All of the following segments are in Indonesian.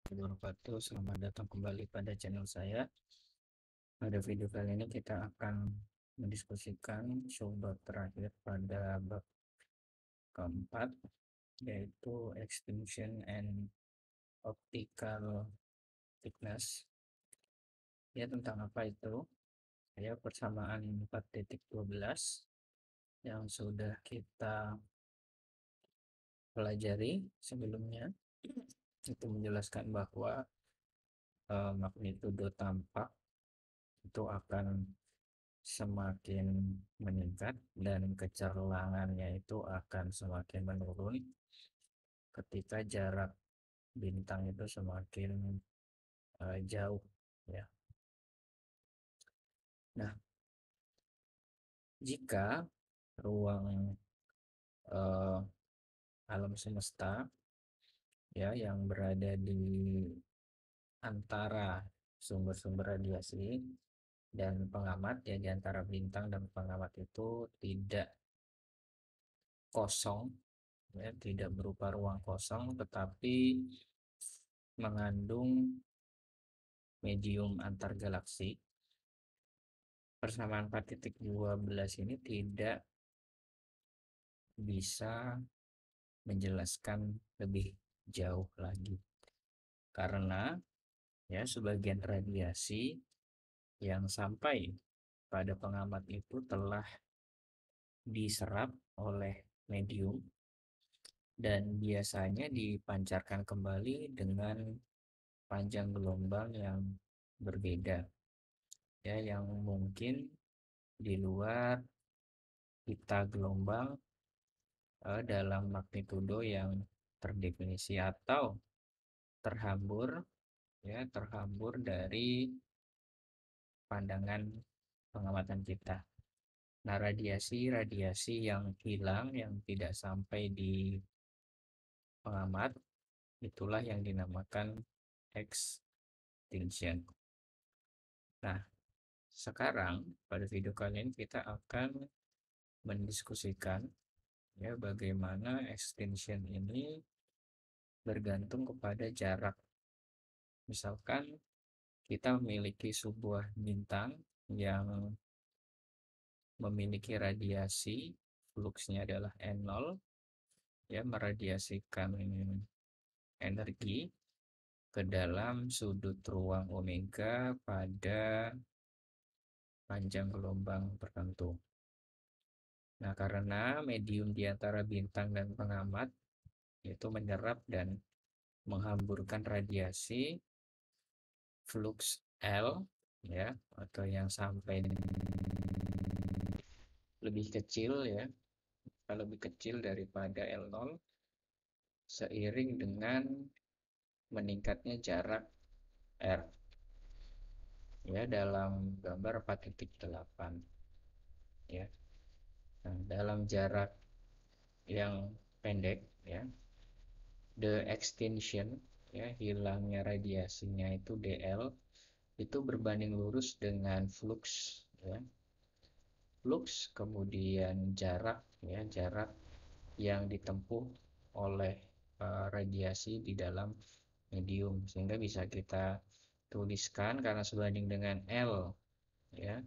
Wabarakatuh. Selamat datang kembali pada channel saya. Pada video kali ini kita akan mendiskusikan show terakhir pada bab keempat, yaitu extinction and optical thickness. Ya, tentang apa itu? Ya, persamaan 4.12 yang sudah kita pelajari sebelumnya itu menjelaskan bahwa magnitudo tampak itu akan semakin meningkat dan kecerlangannya itu akan semakin menurun ketika jarak bintang itu semakin jauh, ya. Nah, jika ruang uh, alam semesta ya yang berada di antara sumber-sumber radiasi dan pengamat, ya, di antara bintang dan pengamat itu tidak kosong, ya, tidak berupa ruang kosong tetapi mengandung medium antar galaksi. Persamaan 4.12 ini tidak bisa menjelaskan lebih jauh lagi karena, ya, sebagian radiasi yang sampai pada pengamat itu telah diserap oleh medium dan biasanya dipancarkan kembali dengan panjang gelombang yang berbeda, ya, yang mungkin di luar pita gelombang dalam magnitudo yang terdefinisi atau terhambur, ya, terhambur dari pandangan pengamatan kita. Nah, radiasi-radiasi yang hilang, yang tidak sampai di pengamat, itulah yang dinamakan extinction. Nah, sekarang pada video kali ini kita akan mendiskusikan, ya, bagaimana extinction ini bergantung kepada jarak. Misalkan kita memiliki sebuah bintang yang memiliki radiasi, fluksnya adalah N0, ya, meradiasikan energi ke dalam sudut ruang omega pada panjang gelombang tertentu. Nah, karena medium di antara bintang dan pengamat itu menyerap dan menghamburkan radiasi, flux L, ya, atau yang sampai lebih kecil, ya, lebih kecil daripada L0 seiring dengan meningkatnya jarak R, ya, dalam gambar 4.8, ya. Nah, dalam jarak yang pendek, ya, the extinction, ya, hilangnya radiasinya itu dl itu berbanding lurus dengan flux, ya, flux kemudian jarak, ya, jarak yang ditempuh oleh radiasi di dalam medium, sehingga bisa kita tuliskan karena sebanding dengan L, ya,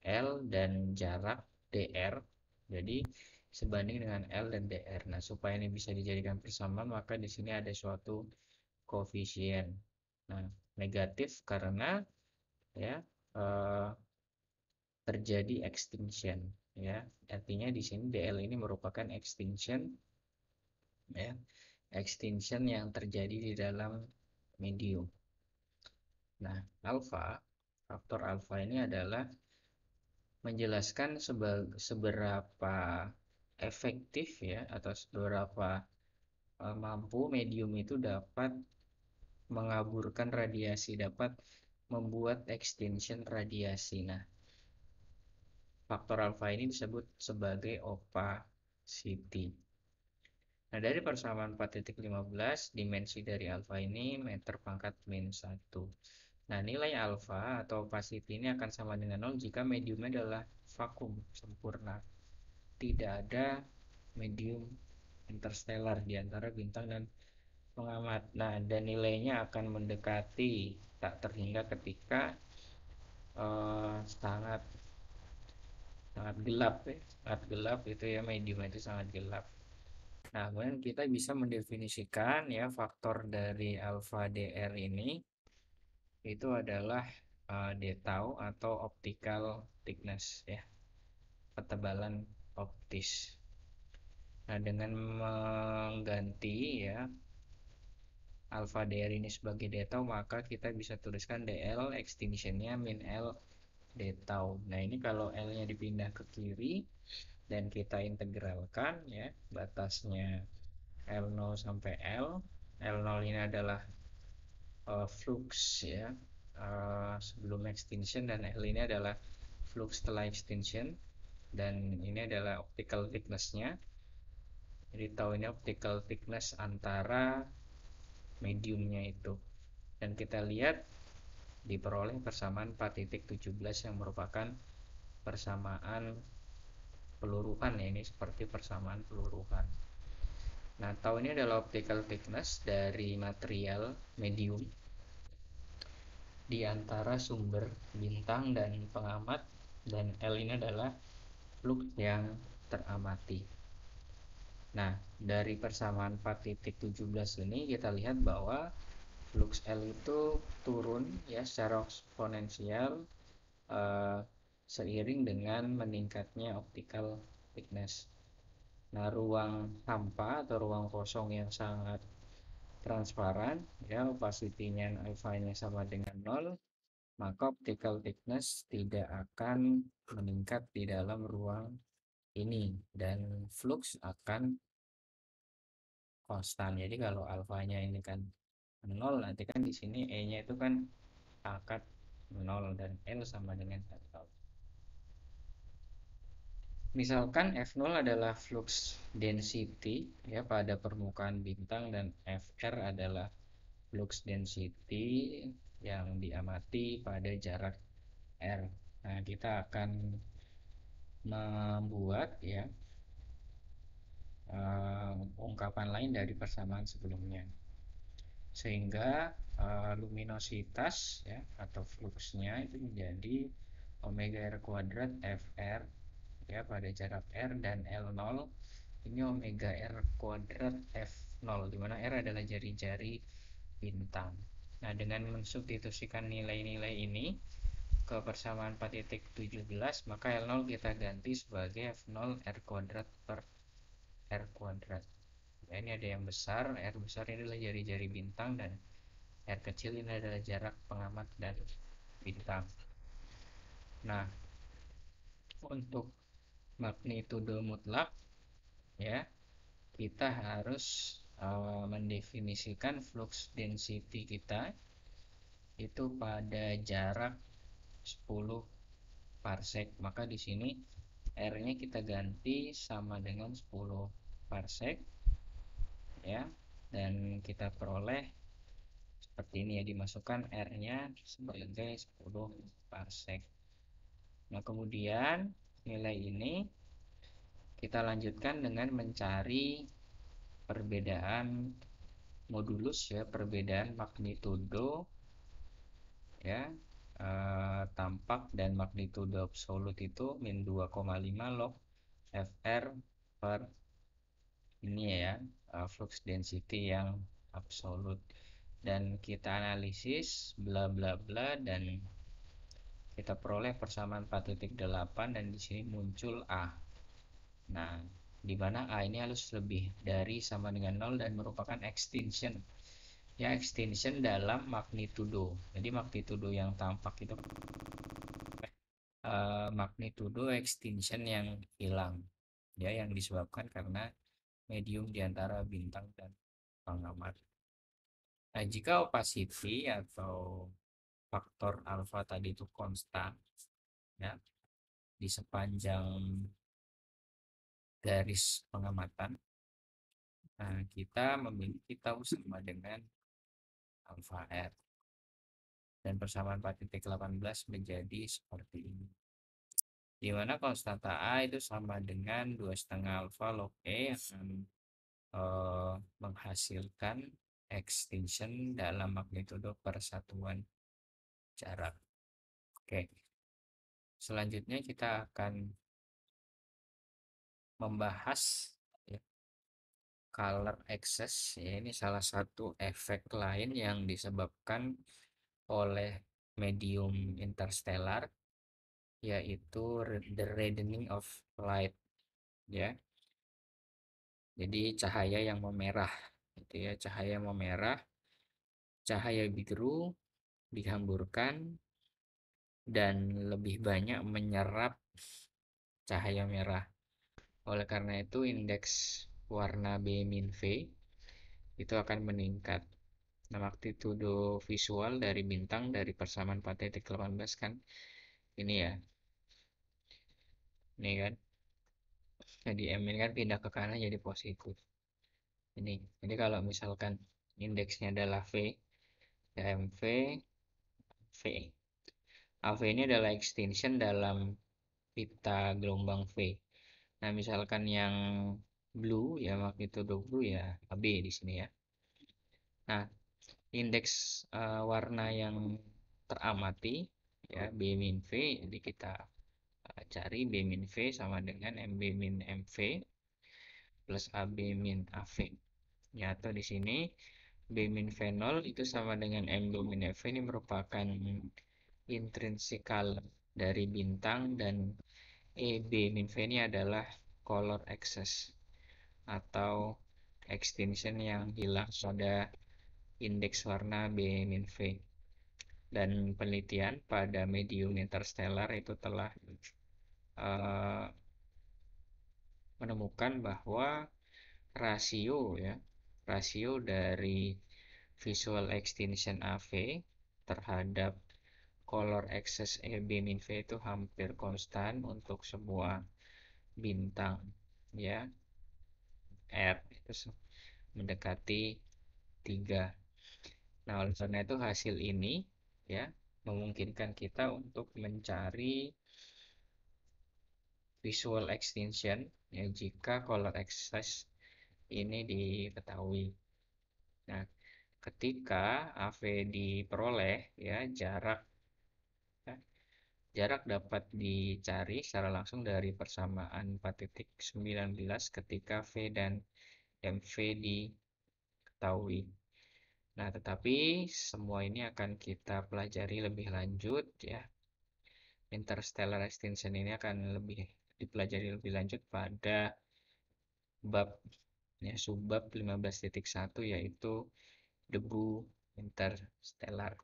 L dan jarak dr, jadi sebanding dengan L dan dr. Nah, supaya ini bisa dijadikan persamaan, maka di sini ada suatu koefisien, nah, negatif karena, ya, terjadi extinction, ya, artinya di sini dl ini merupakan extinction, ya, extinction yang terjadi di dalam medium. Nah, faktor alfa ini adalah menjelaskan seberapa efektif, ya, atau seberapa mampu medium itu dapat mengaburkan radiasi, dapat membuat extinction radiasi. Nah, faktor alfa ini disebut sebagai opacity. Nah, dari persamaan 4.15, dimensi dari alfa ini meter pangkat min 1. Nah, nilai alfa atau opacity ini akan sama dengan 0 jika mediumnya adalah vakum sempurna. Tidak ada medium interstellar di antara bintang dan pengamat. Nah, dan nilainya akan mendekati tak terhingga ketika sangat sangat gelap ya. Sangat gelap itu ya, medium itu sangat gelap. Nah, kemudian kita bisa mendefinisikan ya faktor dari alpha DR ini itu adalah d-tau atau optical thickness ya, ketebalan optis. Nah, dengan mengganti ya alpha DR ini sebagai d-tau, maka kita bisa tuliskan dl extinctionnya min l d-tau. Nah, ini kalau l-nya dipindah ke kiri dan kita integralkan ya, batasnya L0 sampai L0 ini adalah flux ya, sebelum extinction, dan L ini adalah flux setelah extinction, dan ini adalah optical thickness-nya. Jadi tahu ini optical thickness antara mediumnya itu, dan kita lihat diperoleh persamaan 4.17 yang merupakan persamaan peluruhan ya, ini seperti persamaan peluruhan. Nah, tau ini adalah optical thickness dari material medium di antara sumber bintang dan pengamat, dan L ini adalah flux yang teramati. Nah, dari persamaan 4.17 ini kita lihat bahwa flux L itu turun ya secara eksponensial seiring dengan meningkatnya optical thickness. Nah, ruang hampa atau ruang kosong yang sangat transparan ya, opacity-nya alpha-nya sama dengan 0, maka optical thickness tidak akan meningkat di dalam ruang ini dan flux akan konstan. Jadi kalau alfanya ini kan 0, nanti kan di sini E-nya itu kan angkat 0 dan L sama dengan 1. Misalkan F0 adalah flux density ya pada permukaan bintang, dan Fr adalah flux density yang diamati pada jarak R. Nah, kita akan membuat ya ungkapan lain dari persamaan sebelumnya, sehingga luminositas ya atau fluxnya itu menjadi omega R kuadrat Fr ya pada jarak R, dan L0 ini omega R kuadrat F0, di mana R adalah jari-jari bintang. Nah, dengan mensubstitusikan nilai-nilai ini ke persamaan 4.17, maka L0 kita ganti sebagai F0 R kuadrat per R kuadrat. Nah, ini ada yang besar, R besar ini adalah jari-jari bintang, dan R kecil ini adalah jarak pengamat dan bintang. Nah, untuk magnitudo mutlak ya, kita harus mendefinisikan flux density kita itu pada jarak 10 parsec. Maka di sini R-nya kita ganti sama dengan 10 parsec ya, dan kita peroleh seperti ini ya, dimasukkan R-nya sebagai 10 parsec. Nah, kemudian nilai ini kita lanjutkan dengan mencari perbedaan modulus ya, perbedaan magnitudo ya, tampak dan magnitudo absolut itu min 2,5 log Fr per ini ya, flux density yang absolut, dan kita analisis bla bla bla, dan kita peroleh persamaan 4.8, dan di sini muncul A. Nah, di mana A ini harus lebih dari sama dengan 0 dan merupakan extinction ya, extinction dalam magnitudo. Jadi magnitudo yang tampak itu magnitudo extinction yang hilang ya, yang disebabkan karena medium di antara bintang dan pengamat. Nah, jika opacity atau faktor alfa tadi itu konstan ya di sepanjang garis pengamatan, nah kita memiliki tau sama dengan alfa R, dan persamaan 4.18 menjadi seperti ini, di mana konstanta A itu sama dengan 2,5 alfa log E yang menghasilkan extinction dalam magnitudo persatuan jarak. Oke, selanjutnya kita akan membahas ya, color excess. Ya, ini salah satu efek lain yang disebabkan oleh medium interstellar, yaitu the reddening of light, ya. Jadi cahaya yang memerah, gitu ya. Cahaya memerah, cahaya biru dihamburkan dan lebih banyak menyerap cahaya merah. Oleh karena itu indeks warna B min V itu akan meningkat. Nah, magnitudo visual dari bintang dari persamaan 4.18 kan ini ya. Ini kan. Jadi M ini kan pindah ke kanan jadi positif. Ini. Jadi kalau misalkan indeksnya adalah V, ya MV, V. AV ini adalah extinction dalam pita gelombang V. Nah, misalkan yang blue ya magnitudo blue ya AB di sini ya. Nah, indeks warna yang teramati ya B min V, jadi kita cari B min V sama dengan MB min MV plus AB min AV. Ya, atau di sini B min V0 itu sama dengan MB min FV, ini merupakan intrinsikal dari bintang, dan EB min V ini adalah color excess atau extinction yang hilang pada indeks warna B min V. Dan penelitian pada medium interstellar itu telah uh, menemukan bahwa rasio ya rasio dari visual extinction AV terhadap color excess EB min V itu hampir konstan untuk semua bintang ya. R itu mendekati 3. Nah, oleh karena itu hasil ini ya memungkinkan kita untuk mencari visual extinction ya jika color excess ini diketahui. Nah, ketika AV diperoleh ya ya, jarak dapat dicari secara langsung dari persamaan 4.19 ketika V dan MV diketahui. Nah, tetapi semua ini akan kita pelajari lebih lanjut ya. Interstellar extinction ini akan lebih dipelajari lebih lanjut pada bab ya subbab 15.1 yaitu debu interstellar.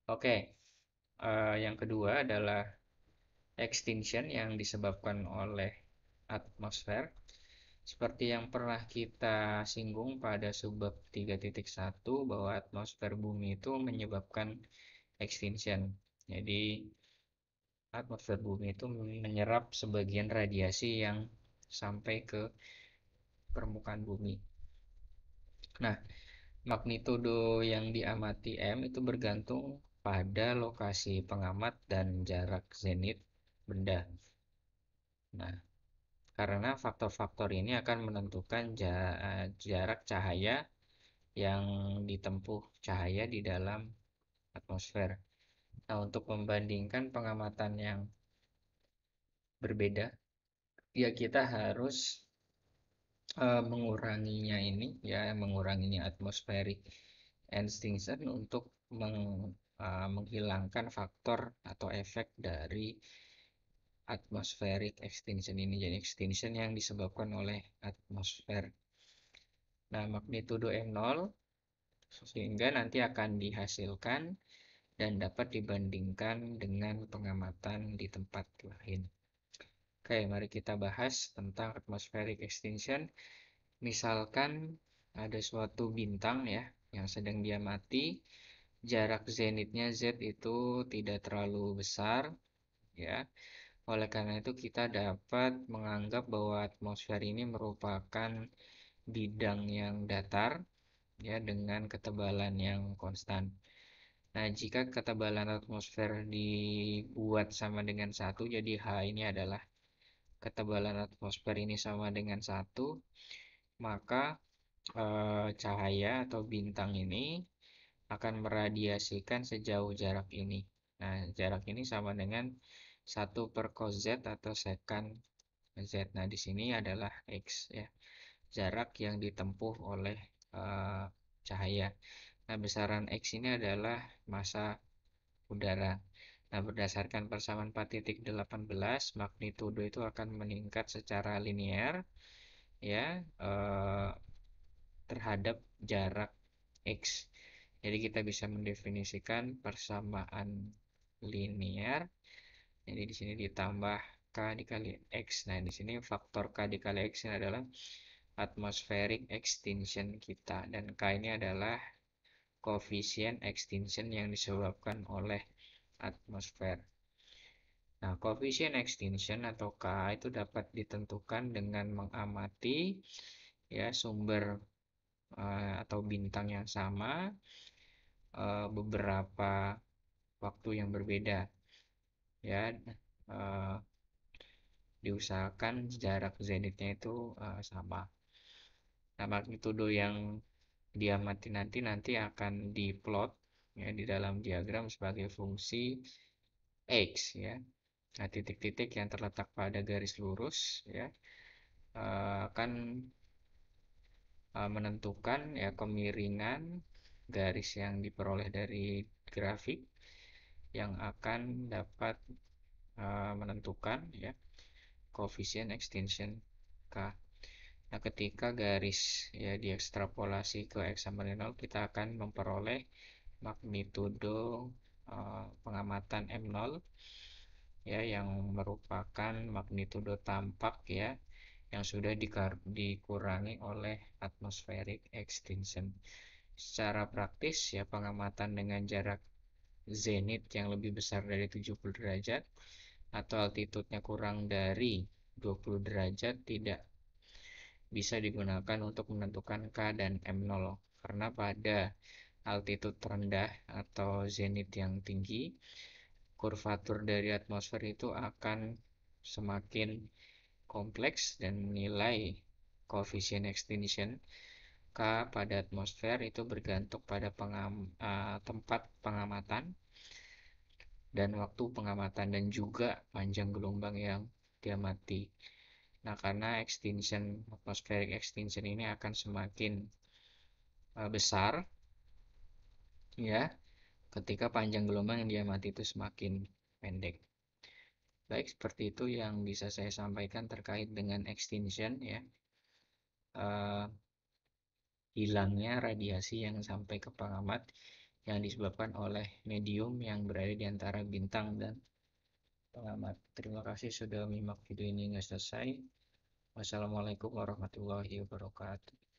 Oke, yang kedua adalah extinction yang disebabkan oleh atmosfer. Seperti yang pernah kita singgung pada subbab 3.1 bahwa atmosfer bumi itu menyebabkan extinction. Jadi atmosfer bumi itu menyerap sebagian radiasi yang sampai ke permukaan bumi. Nah, magnitudo yang diamati M itu bergantung pada lokasi pengamat dan jarak zenit benda. Nah, karena faktor-faktor ini akan menentukan jarak cahaya yang ditempuh cahaya di dalam atmosfer. Nah, untuk membandingkan pengamatan yang berbeda, ya kita harus menguranginya atmospheric extinction untuk menghilangkan faktor atau efek dari atmospheric extinction ini, jadi extinction yang disebabkan oleh atmosfer. Nah, magnitudo M0 sehingga nanti akan dihasilkan dan dapat dibandingkan dengan pengamatan di tempat lain. Oke, mari kita bahas tentang atmospheric extinction. Misalkan ada suatu bintang ya yang sedang diamati, jarak zenitnya Z itu tidak terlalu besar ya. Oleh karena itu kita dapat menganggap bahwa atmosfer ini merupakan bidang yang datar ya dengan ketebalan yang konstan. Nah, jika ketebalan atmosfer dibuat sama dengan 1, jadi H ini adalah ketebalan atmosfer ini sama dengan 1, maka cahaya atau bintang ini akan meradiasikan sejauh jarak ini. Nah, jarak ini sama dengan 1/cos Z atau secant Z. Nah, di sini adalah X ya, jarak yang ditempuh oleh cahaya. Nah, besaran X ini adalah massa udara. Nah, berdasarkan persamaan 4.18, magnitudo itu akan meningkat secara linear ya, terhadap jarak X. Jadi kita bisa mendefinisikan persamaan linear. Jadi di sini ditambah K dikali X. Nah, di sini faktor K dikali X ini adalah atmospheric extinction kita. Dan K ini adalah koefisien extinction yang disebabkan oleh atmosfer. Nah, koefisien extinction atau K itu dapat ditentukan dengan mengamati ya sumber atau bintang yang sama beberapa waktu yang berbeda ya, uh, diusahakan jarak zenitnya itu sama. Nah, magnitudo yang diamati nanti akan diplot ya di dalam diagram sebagai fungsi X ya. Nah, titik-titik yang terletak pada garis lurus ya akan menentukan ya kemiringan garis yang diperoleh dari grafik yang akan dapat menentukan ya koefisien extinction K. Nah, ketika garis ya diekstrapolasi ke X sama dengan 0, kita akan memperoleh magnitudo pengamatan M0 ya, yang merupakan magnitudo tampak ya yang sudah dikurangi oleh atmospheric extinction. Secara praktis ya, pengamatan dengan jarak zenit yang lebih besar dari 70 derajat atau altitude-nya kurang dari 20 derajat tidak bisa digunakan untuk menentukan K dan M0 karena pada altitude rendah atau zenit yang tinggi, kurvatur dari atmosfer itu akan semakin kompleks dan nilai koefisien extinction K pada atmosfer itu bergantung pada tempat pengamatan dan waktu pengamatan dan juga panjang gelombang yang diamati. Nah, karena atmospheric extinction ini akan semakin besar ya ketika panjang gelombang yang diamati itu semakin pendek. Baik, seperti itu yang bisa saya sampaikan terkait dengan extinction ya. Hilangnya radiasi yang sampai ke pengamat yang disebabkan oleh medium yang berada di antara bintang dan pengamat. Terima kasih sudah menyimak video ini hingga selesai. Wassalamualaikum warahmatullahi wabarakatuh.